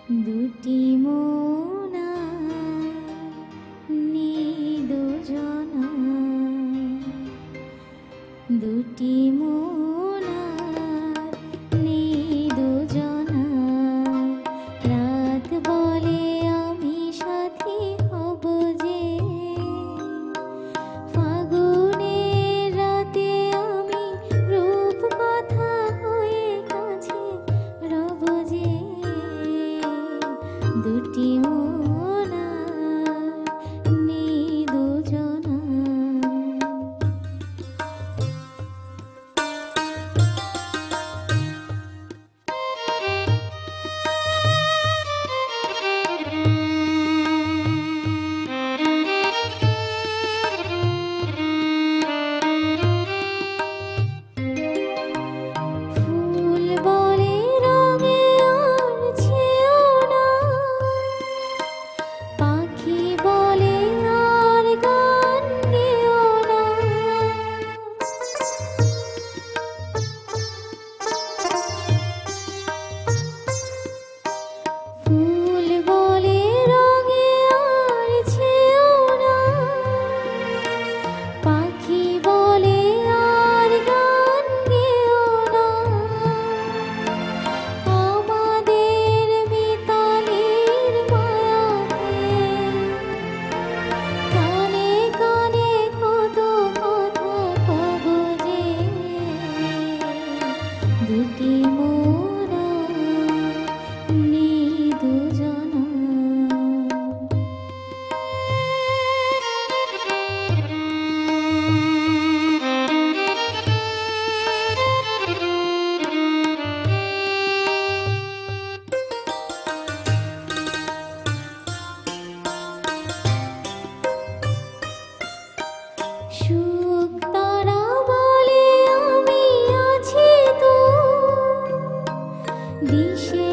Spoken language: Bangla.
দুটি মোনা দুজনা, দুটি মোনা দুজনা। রাত বলে আমি সাথী হব যে, ফাগুনের রাতে আমি রূপ কথা হয়ে কাছে রব যে। দুটি মোনা দুজনা। ফুল বলে রঙে আর ছেও না, পাখি বলে আর গান গেও না। ফুল বলে রঙে আর ছেও না, পাখি বলে আর গান গেও না। আমাদের মিতালির মায়াতে কানে কানে কত কথা কব যে। দুটি মোনা দুজনা। সুখ তারা বলে আমি আছি তো, দিশে